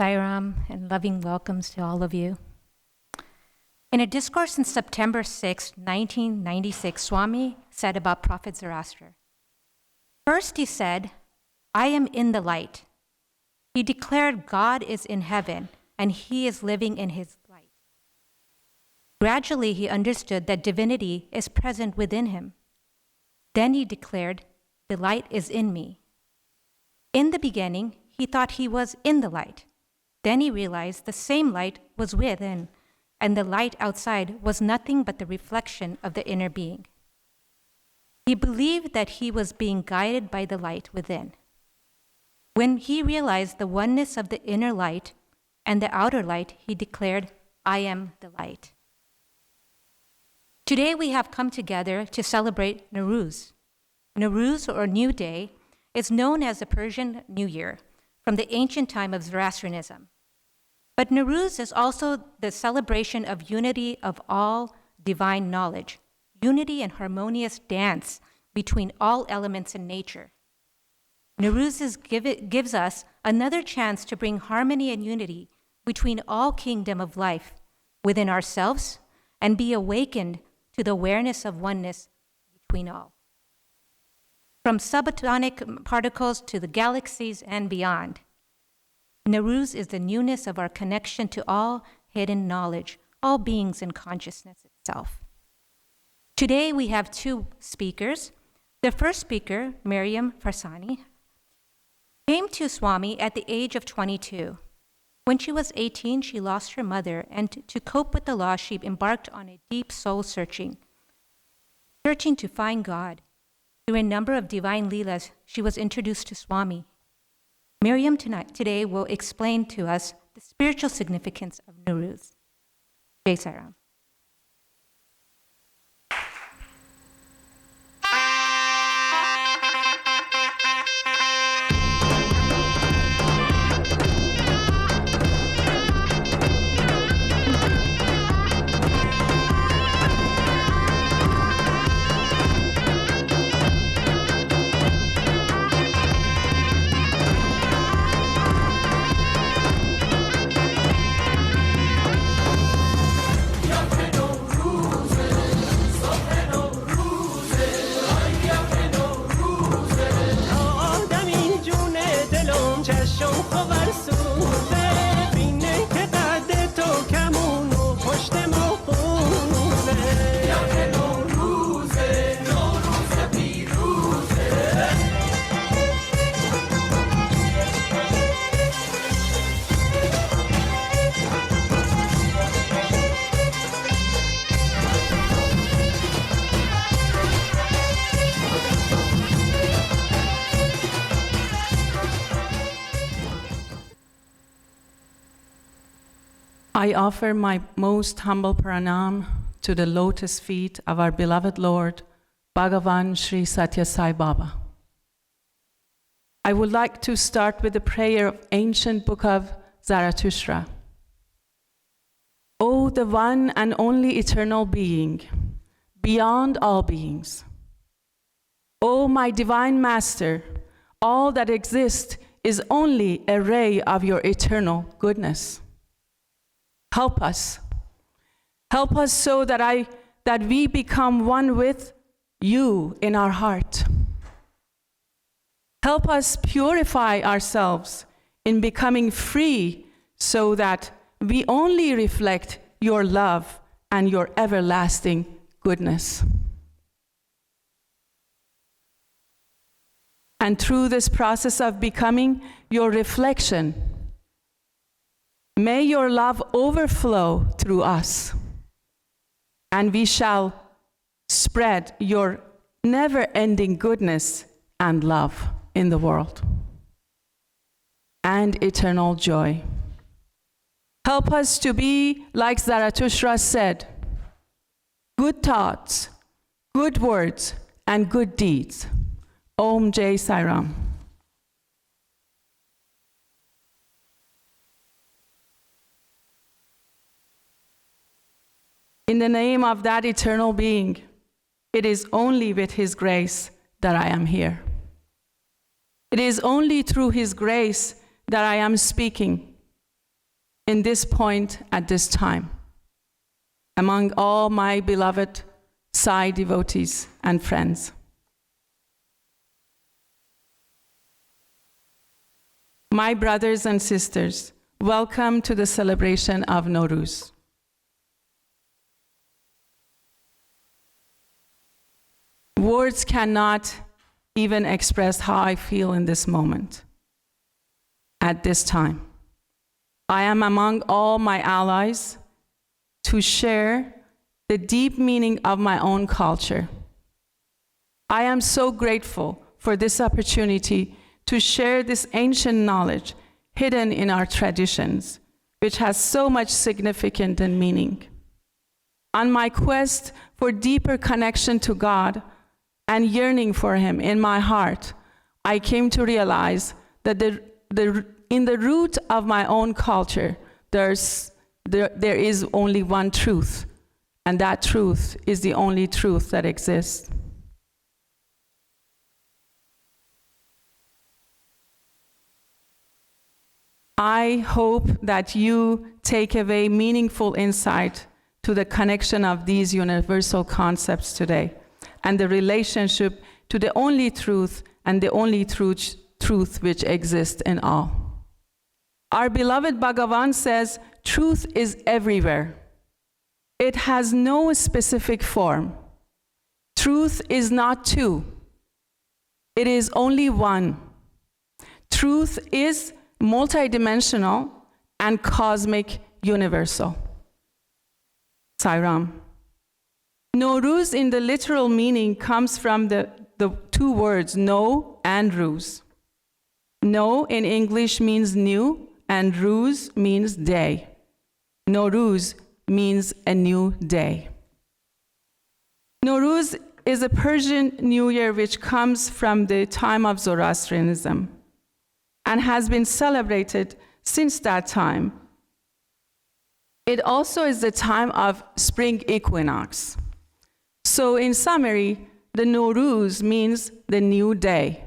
Sairam and loving welcomes to all of you. In a discourse on September 6, 1996, Swami said about Prophet Zoroaster. First he said, I am in the light. He declared God is in heaven and he is living in his light. Gradually he understood that divinity is present within him. Then he declared, the light is in me. In the beginning, he thought he was in the light. Then he realized the same light was within, and the light outside was nothing but the reflection of the inner being. He believed that he was being guided by the light within. When he realized the oneness of the inner light and the outer light, he declared, I am the light. Today we have come together to celebrate NOWRUZ. NOWRUZ, or New Day, is known as the Persian New Year from the ancient time of Zoroastrianism. But NOWRUZ is also the celebration of unity of all divine knowledge, unity and harmonious dance between all elements in nature. NOWRUZ gives us another chance to bring harmony and unity between all kingdom of life within ourselves and be awakened to the awareness of oneness between all. From subatomic particles to the galaxies and beyond, NOWRUZ is the newness of our connection to all hidden knowledge, all beings in consciousness itself. Today we have two speakers. The first speaker, Miriam Farsani, came to Swami at the age of 22. When she was 18, she lost her mother, and to cope with the loss, she embarked on a deep soul searching to find God. Through a number of divine leelas, she was introduced to Swami. Miriam today will explain to us the spiritual significance of NOWRUZ. Jai Sairam. I offer my most humble pranam to the lotus feet of our beloved Lord, Bhagavan Sri Satya Sai Baba. I would like to start with the prayer of ancient book of Zarathustra. O the one and only eternal being, beyond all beings. O my divine master, all that exists is only a ray of your eternal goodness. Help us. Help us so that we become one with you in our heart. Help us purify ourselves in becoming free so that we only reflect your love and your everlasting goodness. And through this process of becoming your reflection, may your love overflow through us, and we shall spread your never-ending goodness and love in the world, and eternal joy. Help us to be, like Zarathustra said, good thoughts, good words, and good deeds. Om Jai Sairam. In the name of that eternal being, it is only with his grace that I am here. It is only through his grace that I am speaking in this point at this time, among all my beloved SAI devotees and friends. My brothers and sisters, welcome to the celebration of NOWRUZ. Words cannot even express how I feel in this moment, at this time. I am among all my allies to share the deep meaning of my own culture. I am so grateful for this opportunity to share this ancient knowledge hidden in our traditions, which has so much significance and meaning. On my quest for deeper connection to God and yearning for Him in my heart, I came to realize that in the root of my own culture, there is only one truth, and that truth is the only truth that exists. I hope that you take away meaningful insight to the connection of these universal concepts today and the relationship to the only truth and the only truth which exists in all. Our beloved Bhagavan says, truth is everywhere. It has no specific form. Truth is not two. It is only one. Truth is multidimensional and cosmic universal. Sairam. NOWRUZ in the literal meaning comes from the two words no and ruz. No in English means new and ruz means day. NOWRUZ means a new day. NOWRUZ is a Persian New Year which comes from the time of Zoroastrianism and has been celebrated since that time. It also is the time of spring equinox. So in summary, the NOWRUZ means the new day.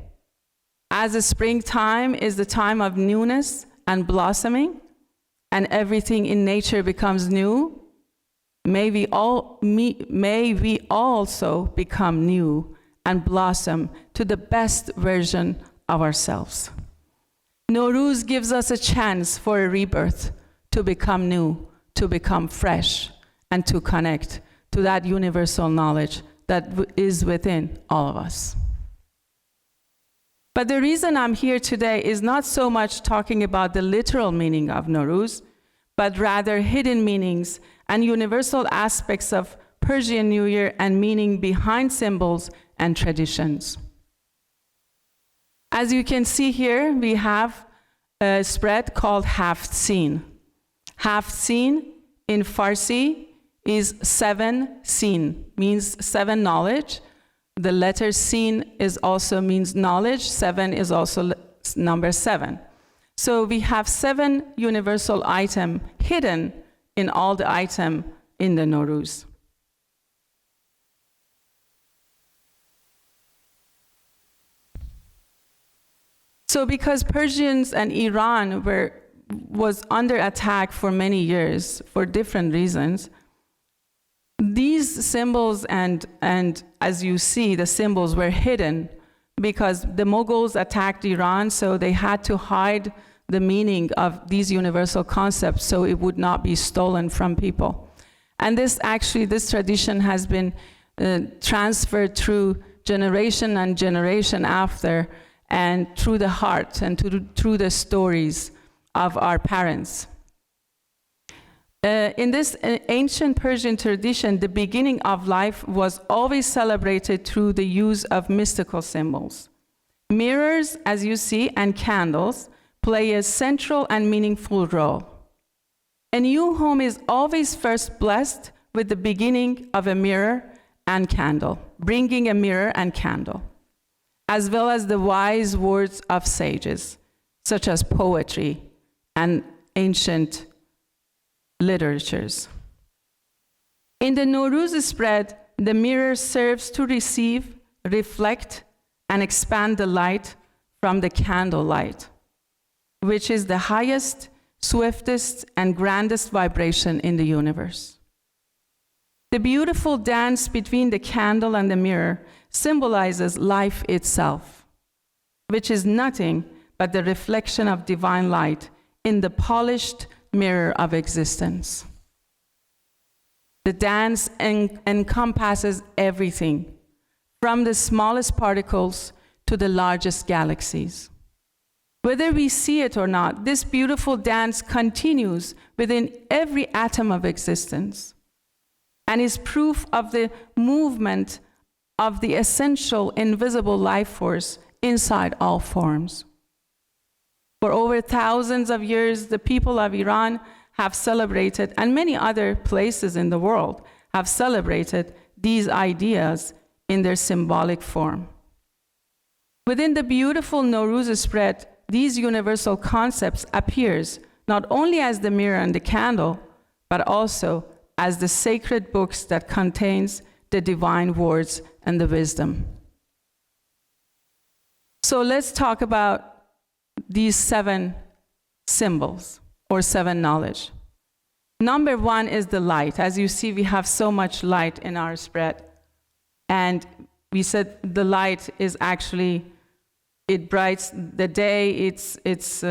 As the springtime is the time of newness and blossoming, and everything in nature becomes new, may we also become new and blossom to the best version of ourselves. NOWRUZ gives us a chance for a rebirth, to become new, to become fresh, and to connect to that universal knowledge that is within all of us. But the reason I'm here today is not so much talking about the literal meaning of NOWRUZ, but rather hidden meanings and universal aspects of Persian New Year and meaning behind symbols and traditions. As you can see here, we have a spread called Haft Seen. Haft Seen in Farsi is 7 seen, means 7 knowledge. The letter Seen is also means knowledge. 7 is also number 7. So we have 7 universal items hidden in all the items in the NOWRUZ. So because Persians and Iran was under attack for many years for different reasons, these symbols and as you see, the symbols were hidden because the Mughals attacked Iran, so they had to hide the meaning of these universal concepts so it would not be stolen from people. And this tradition has been transferred through generation and generation after, and through the heart and through the stories of our parents. In this ancient Persian tradition, the beginning of life was always celebrated through the use of mystical symbols. Mirrors, as you see, and candles play a central and meaningful role. A new home is always first blessed with the beginning of a mirror and candle, bringing a mirror and candle, as well as the wise words of sages, such as poetry and ancient literatures. In the NOWRUZ spread, the mirror serves to receive, reflect, and expand the light from the candle light, which is the highest swiftest, and grandest vibration in the universe. The beautiful dance between the candle and the mirror symbolizes life itself, which is nothing but the reflection of divine light in the polished mirror of existence. The dance encompasses everything, from the smallest particles to the largest galaxies. Whether we see it or not, this beautiful dance continues within every atom of existence and is proof of the movement of the essential invisible life force inside all forms. For over thousands of years, the people of Iran have celebrated, and many other places in the world have celebrated these ideas in their symbolic form. Within the beautiful NOWRUZ spread, these universal concepts appears not only as the mirror and the candle, but also as the sacred books that contains the divine words and the wisdom. So let's talk about these 7 symbols or 7 knowledge. Number 1 is the light. As you see, we have so much light in our spread. And we said the light is actually, it brights the day, it's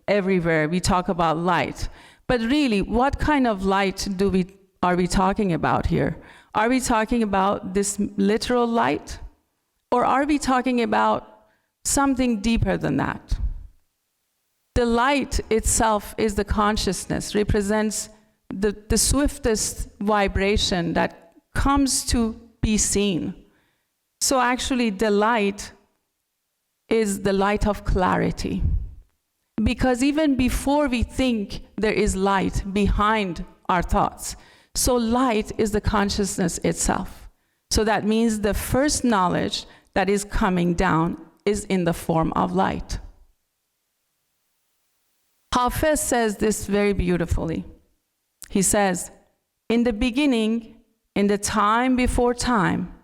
everywhere. We talk about light. But really, what kind of light are we talking about here? Are we talking about this literal light? Or are we talking about something deeper than that? The light itself is the consciousness, represents the swiftest vibration that comes to be seen. So actually the light is the light of clarity. Because even before we think, there is light behind our thoughts. So light is the consciousness itself. So that means the first knowledge that is coming down is in the form of light. Hafiz says this very beautifully. He says, in the beginning, in the time before time,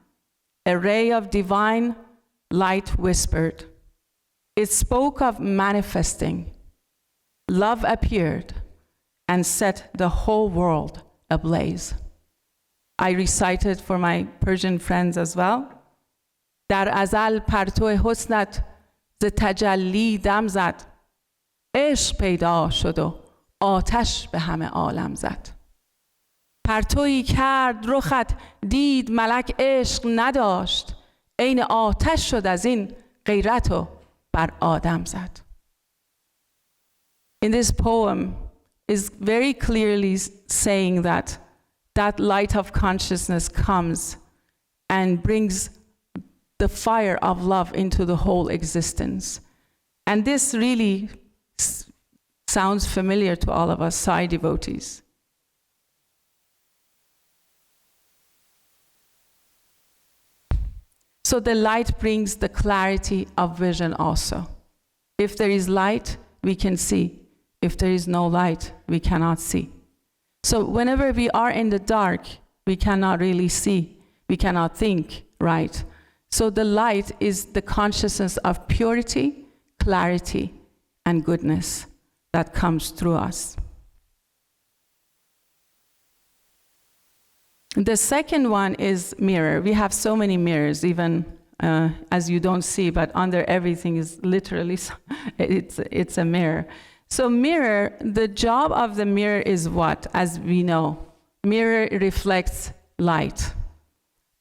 a ray of divine light whispered. It spoke of manifesting. Love appeared and set the whole world ablaze. I recited for my Persian friends as well. در ازل پرتو حسنت ز تجلی دم زد. عشق پیدا شد و آتش به همه عالم زد. پرتویی کرد رخت دید ملک عشق نداشت. عین آتش شد از این غیرت و بر آدم زد. In this poem is very clearly saying that light of consciousness comes and brings the fire of love into the whole existence. And this really sounds familiar to all of us Sai devotees. So the light brings the clarity of vision also. If there is light, we can see. If there is no light, we cannot see. So whenever we are in the dark, we cannot really see. We cannot think right. So the light is the consciousness of purity, clarity, and goodness that comes through us. The second one is mirror. We have so many mirrors, even as you don't see, but under everything is literally, it's a mirror. So mirror, the job of the mirror is what? As we know, mirror reflects light.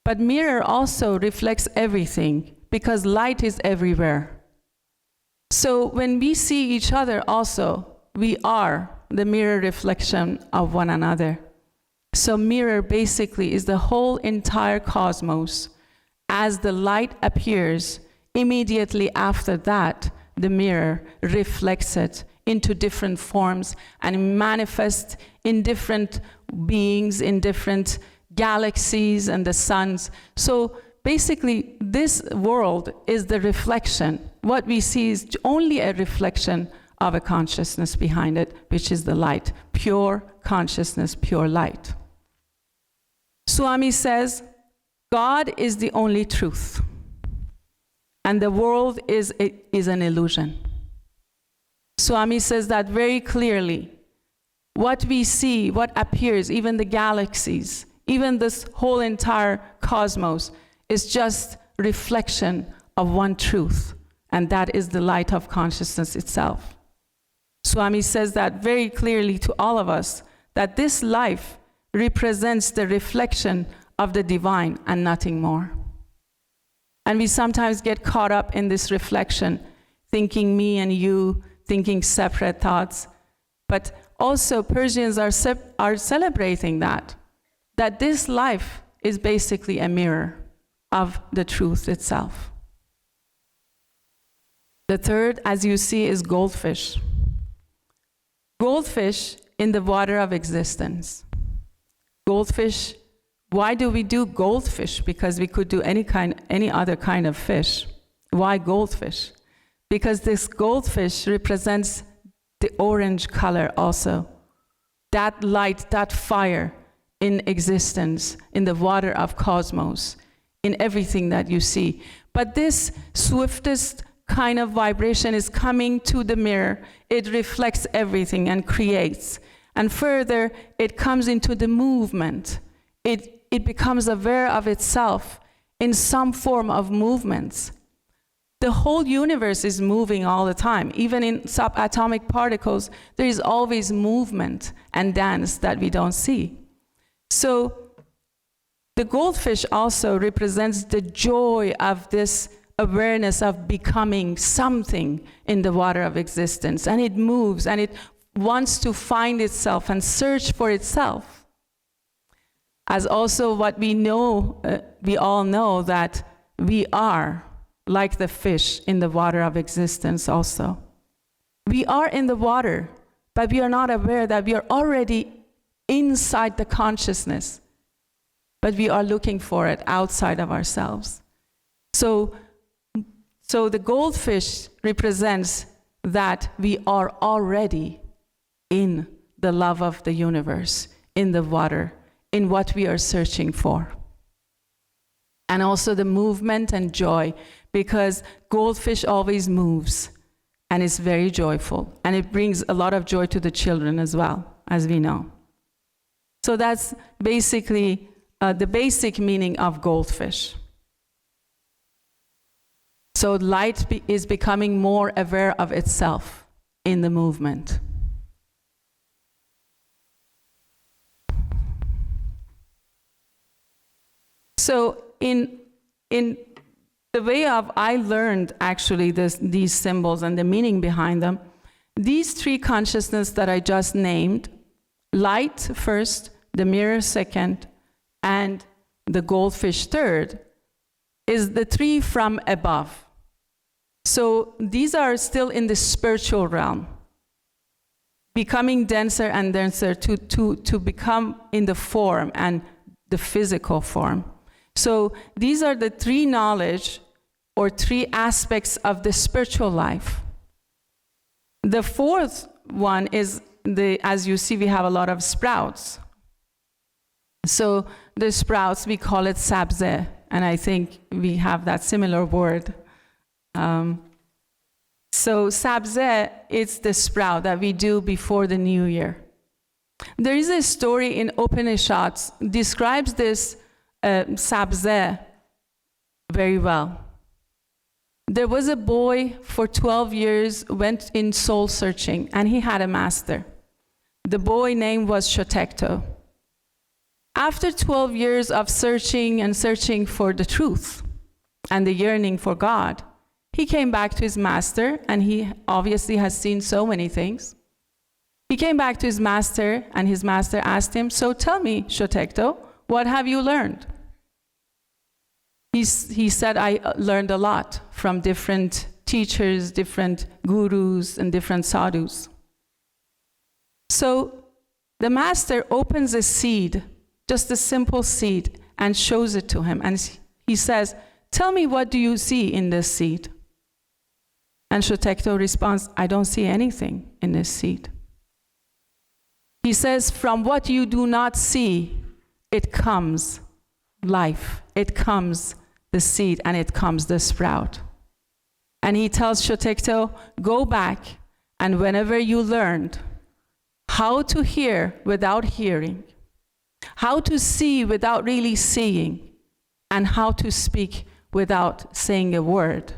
But mirror also reflects everything because light is everywhere. So when we see each other also, we are the mirror reflection of one another. So mirror basically is the whole entire cosmos. As the light appears, immediately after that, the mirror reflects it into different forms and manifests in different beings, in different galaxies and the suns. So basically, this world is the reflection. What we see is only a reflection of a consciousness behind it, which is the light, pure consciousness, pure light. Swami says, God is the only truth, and the world is an illusion. Swami says that very clearly. What we see, what appears, even the galaxies, even this whole entire cosmos is just reflection of one truth, and that is the light of consciousness itself. Swami says that very clearly to all of us, that this life represents the reflection of the divine and nothing more. And we sometimes get caught up in this reflection, thinking me and you, thinking separate thoughts. But also Persians are celebrating that this life is basically a mirror of the truth itself. The third, as you see, is goldfish. Goldfish in the water of existence. Goldfish, why do we do goldfish? Because we could do any other kind of fish. Why goldfish? Because this goldfish represents the orange color also. That light, that fire in existence, in the water of cosmos, in everything that you see. But this swiftest kind of vibration is coming to the mirror. It reflects everything and creates. And further, it comes into the movement. It becomes aware of itself in some form of movements. The whole universe is moving all the time. Even in subatomic particles, there is always movement and dance that we don't see. So the goldfish also represents the joy of this awareness of becoming something in the water of existence. And it moves and it wants to find itself and search for itself. As also what we know, we all know that we are like the fish in the water of existence also. We are in the water, but we are not aware that we are already inside the consciousness, but we are looking for it outside of ourselves. So the goldfish represents that we are already in the love of the universe, in the water, in what we are searching for. And also the movement and joy, because goldfish always moves and is very joyful. And it brings a lot of joy to the children as well, as we know. So that's basically the basic meaning of goldfish. So light is becoming more aware of itself in the movement. So in the way of I learned actually these symbols and the meaning behind them, these three consciousness that I just named, light first, the mirror second, and the goldfish third, is the three from above. So these are still in the spiritual realm, becoming denser and denser to become in the form and the physical form. So these are the three knowledge or three aspects of the spiritual life. The fourth one is as you see, we have a lot of sprouts. So the sprouts, we call it sabze, and I think we have that similar word. So sabze is the sprout that we do before the new year. There is a story in Upanishads describes this sabze very well. There was a boy for 12 years went in soul searching, and he had a master. The boy name was Shotekto. After 12 years of searching and searching for the truth and the yearning for God, he came back to his master, and he obviously has seen so many things. He came back to his master, and his master asked him, "So tell me, Shotekto, what have you learned?" He said, "I learned a lot from different teachers, different gurus, and different sadhus." So the master opens a seed, just a simple seed, and shows it to him. And he says, "Tell me, what do you see in this seed?" And Shotekto responds, "I don't see anything in this seed." He says, "From what you do not see, it comes life. It comes the seed, and it comes the sprout." And he tells Shotekto, "Go back And whenever you learned how to hear without hearing, how to see without really seeing, and how to speak without saying a word,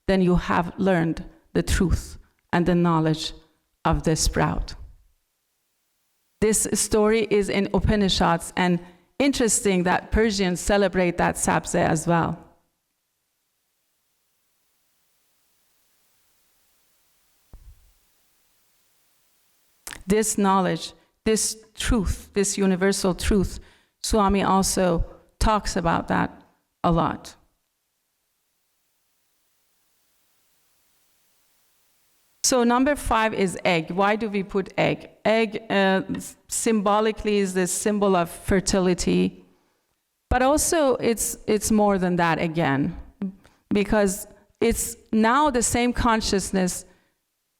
then you have learned the truth and the knowledge of the sprout. This story is in Upanishads, and interesting that Persians celebrate that Sabze as well. This knowledge, this truth, this universal truth, Swami also talks about that a lot. So number 5 is egg. Why do we put egg? Egg symbolically is the symbol of fertility, but also it's more than that again, because it's now the same consciousness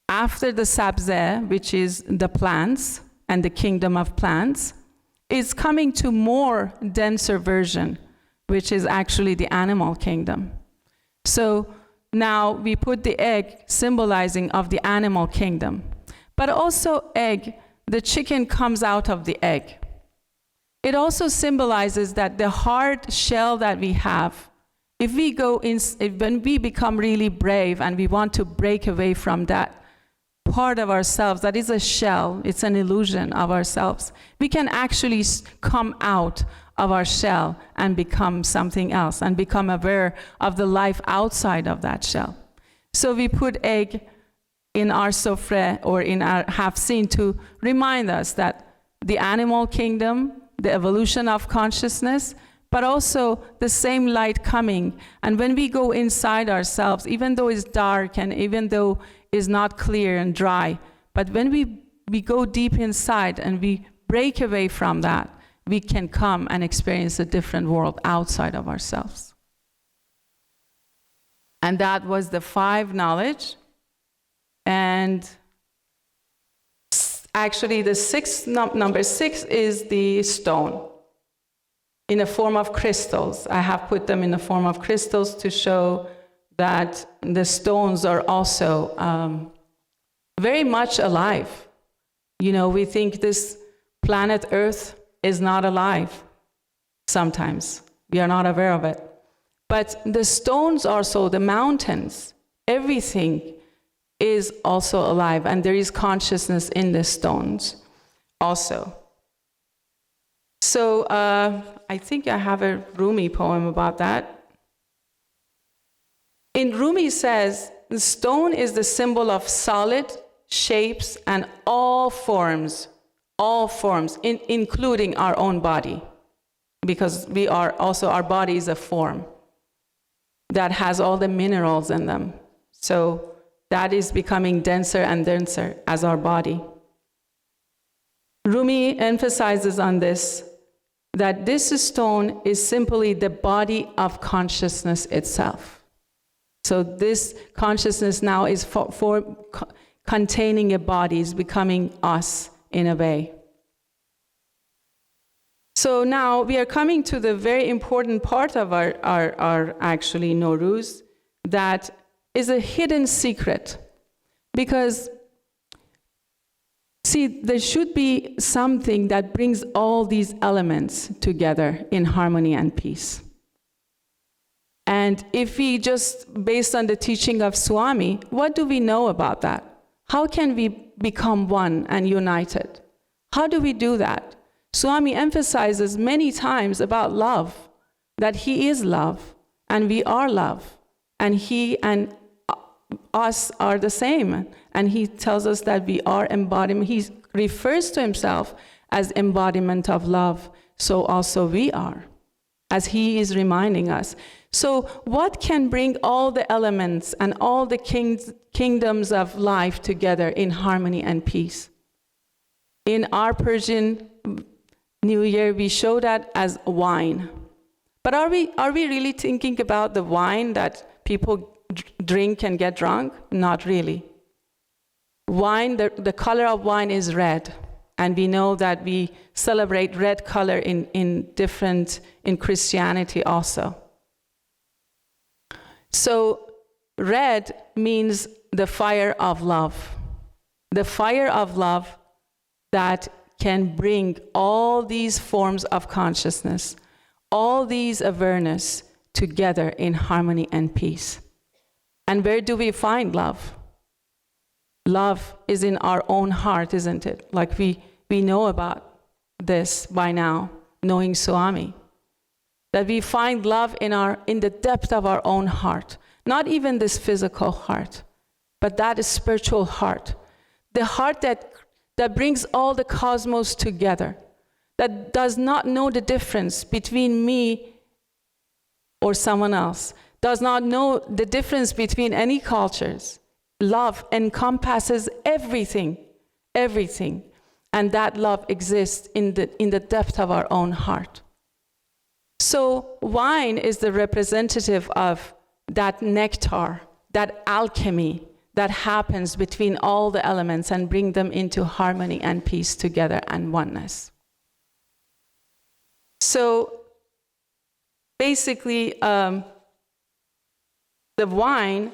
after the sabze, which is the plants and the kingdom of plants, is coming to more denser version, which is actually the animal kingdom. So now we put the egg symbolizing of the animal kingdom, but also egg, the chicken comes out of the egg. It also symbolizes that the hard shell that we have, if we go in, when we become really brave and we want to break away from that part of ourselves, that is a shell, it's an illusion of ourselves, we can actually come out of our shell and become something else and become aware of the life outside of that shell. So we put egg in our sofre or in our hafsin to remind us that the animal kingdom, the evolution of consciousness, but also the same light coming. And when we go inside ourselves, even though it's dark and even though it's not clear and dry, but when we go deep inside and we break away from that, we can come and experience a different world outside of ourselves. And that was the 5 knowledge. And actually the 6th, number 6 is the stone in the form of crystals. I have put them in the form of crystals to show that the stones are also very much alive. You know, we think this planet Earth is not alive. Sometimes we are not aware of it. But the stones also, the mountains, everything is also alive, and there is consciousness in the stones also. So I think I have a Rumi poem about that. In Rumi says, the stone is the symbol of solid shapes and all forms, including our own body, because we are also, our body is a form that has all the minerals in them. So that is becoming denser and denser as our body. Rumi emphasizes on this, that this stone is simply the body of consciousness itself. So this consciousness now is for containing a body, is becoming us in a way. So now we are coming to the very important part of our actually NOWRUZ, that is a hidden secret. Because, see, there should be something that brings all these elements together in harmony and peace. And if we just, based on the teaching of Swami, what do we know about that? How can we become one and united? How do we do that? Swami emphasizes many times about love, that he is love, and we are love, and he and us are the same. And he tells us that we are embodiment. He refers to himself as embodiment of love, so also we are, as he is reminding us. So what can bring all the elements and all the kingdoms of life together in harmony and peace? In our Persian New Year, we show that as wine. But are we really thinking about the wine that people drink and get drunk? Not really. Wine, the color of wine is red. And we know that we celebrate red color in Christianity also. So red means the fire of love. the fire of love that can bring all these forms of consciousness, all these awareness together in harmony and peace. And where do we find love? Love is in our own heart, isn't it? Like we know about this by now, knowing Swami. That we find love in the depth of our own heart. Not even this physical heart, but that is spiritual heart. The heart that brings all the cosmos together. That does not know the difference between me or someone else. Does not know the difference between any cultures. Love encompasses everything, everything. And that love exists in the depth of our own heart. So wine is the representative of that nectar, that alchemy that happens between all the elements and bring them into harmony and peace together and oneness. So basically, the wine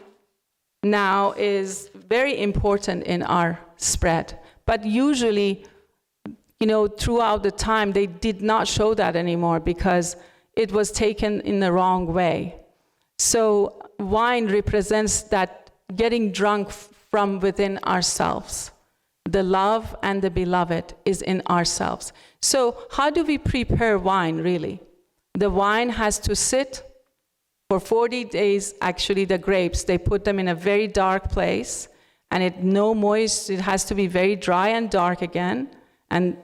now is very important in our spread. But usually, throughout the time, they did not show that anymore because it was taken in the wrong way. So wine represents that getting drunk from within ourselves. The love and the beloved is in ourselves. So how do we prepare wine, really? The wine has to sit for 40 days. Actually, the grapes, they put them in a very dark place, and it has to be very dry and dark again, and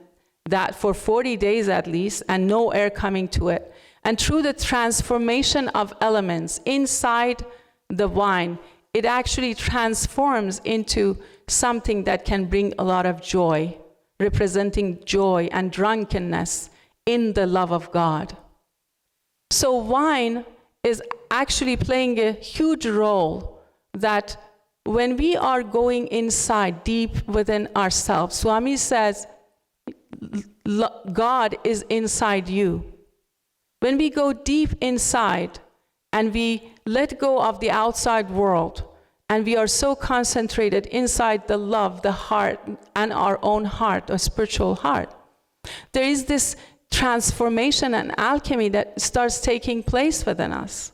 that for 40 days at least, and no air coming to it. And through the transformation of elements inside the wine, it actually transforms into something that can bring a lot of joy, representing joy and drunkenness in the love of God. So wine is actually playing a huge role that when we are going inside, deep within ourselves, Swami says, God is inside you. When we go deep inside and we let go of the outside world and we are so concentrated inside the love, the heart, and our own heart, a spiritual heart, there is this transformation and alchemy that starts taking place within us.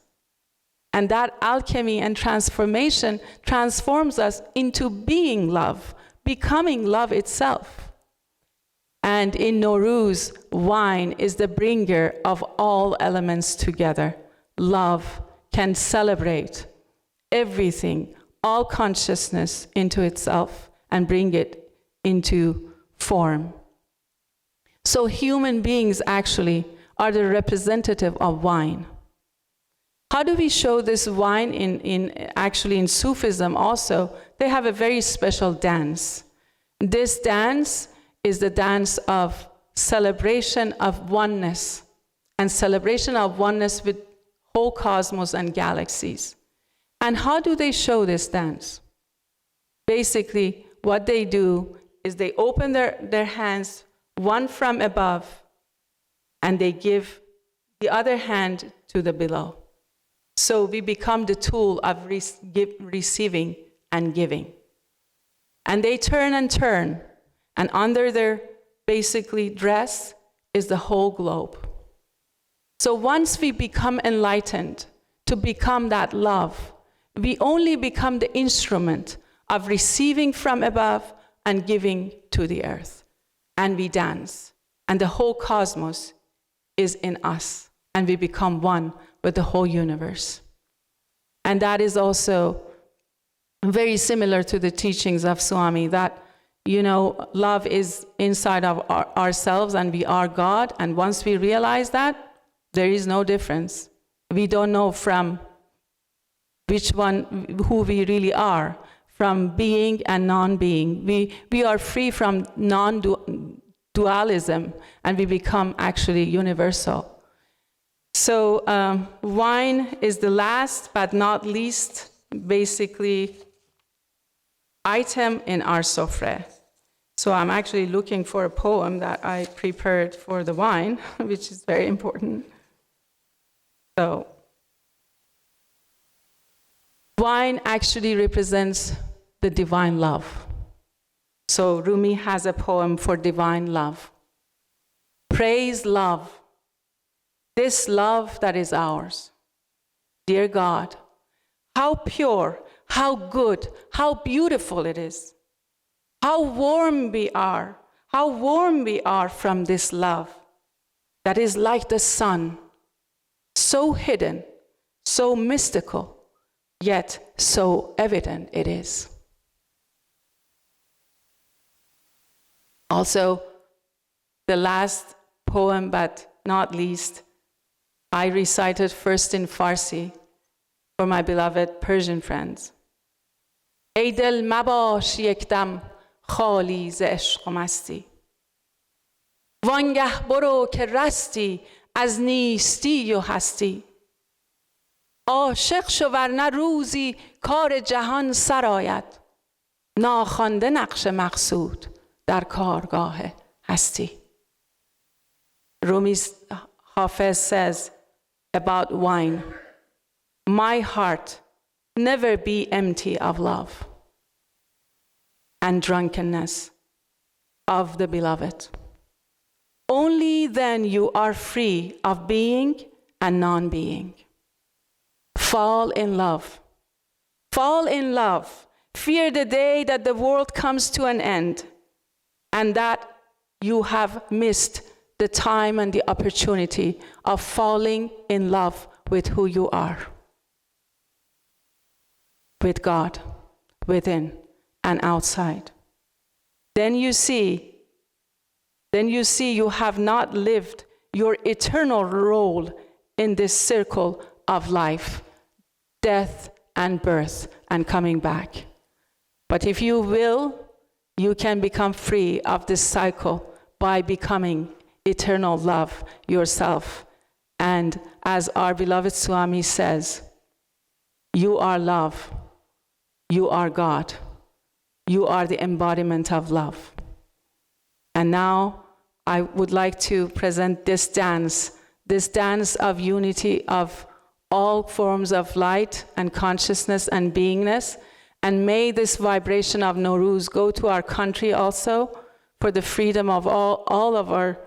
And that alchemy and transformation transforms us into being love, becoming love itself. And in NOWRUZ, wine is the bringer of all elements together. Love can celebrate everything, all consciousness into itself and bring it into form. So human beings actually are the representative of wine. How do we show this wine in Sufism also? They have a very special dance. This dance is the dance of celebration of oneness and celebration of oneness with whole cosmos and galaxies. And how do they show this dance? Basically, what they do is they open their hands, one from above, and they give the other hand to the below. So we become the tool of receiving and giving. And they turn and turn, and under their basically dress is the whole globe. So once we become enlightened to become that love, we only become the instrument of receiving from above and giving to the earth. And we dance, and the whole cosmos is in us, and we become one with the whole universe. And that is also very similar to the teachings of Swami, that love is inside of ourselves and we are God. And once we realize that, there is no difference. We don't know from who we really are, from being and non-being. We are free from non-dualism and we become actually universal. So wine is the last but not least, basically, item in our sofre. So I'm actually looking for a poem that I prepared for the wine, which is very important. So wine actually represents the divine love. So Rumi has a poem for divine love. Praise love, this love that is ours. Dear God, how pure, how good, how beautiful it is. How warm we are from this love that is like the sun, so hidden, so mystical, yet so evident it is. Also, the last poem, but not least, I recited first in Farsi for my beloved Persian friends. ای دل مباش یک دم خالی ز عشق و مستی وانگه برو که رستی از نیستی و هستی عاشق شو ورنه روزی کار جهان سرآید ناخوانده نقش مقصود در کارگاه هستی. Rumi's Hafiz says about wine, my heart never be empty of love and drunkenness of the beloved. Only then you are free of being and non-being. Fall in love. Fall in love. Fear the day that the world comes to an end and that you have missed the time and the opportunity of falling in love with who you are. With God, within and outside. Then you see you have not lived your eternal role in this circle of life, death and birth and coming back. But if you will, you can become free of this cycle by becoming eternal love yourself. And as our beloved Swami says, you are love, you are God, you are the embodiment of love. And now I would like to present this dance of unity of all forms of light and consciousness and beingness. And may this vibration of Nowruz go to our country also for the freedom of all of our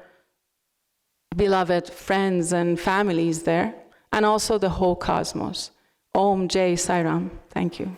beloved friends and families there, and also the whole cosmos. Om Jai Sai Ram. Thank you.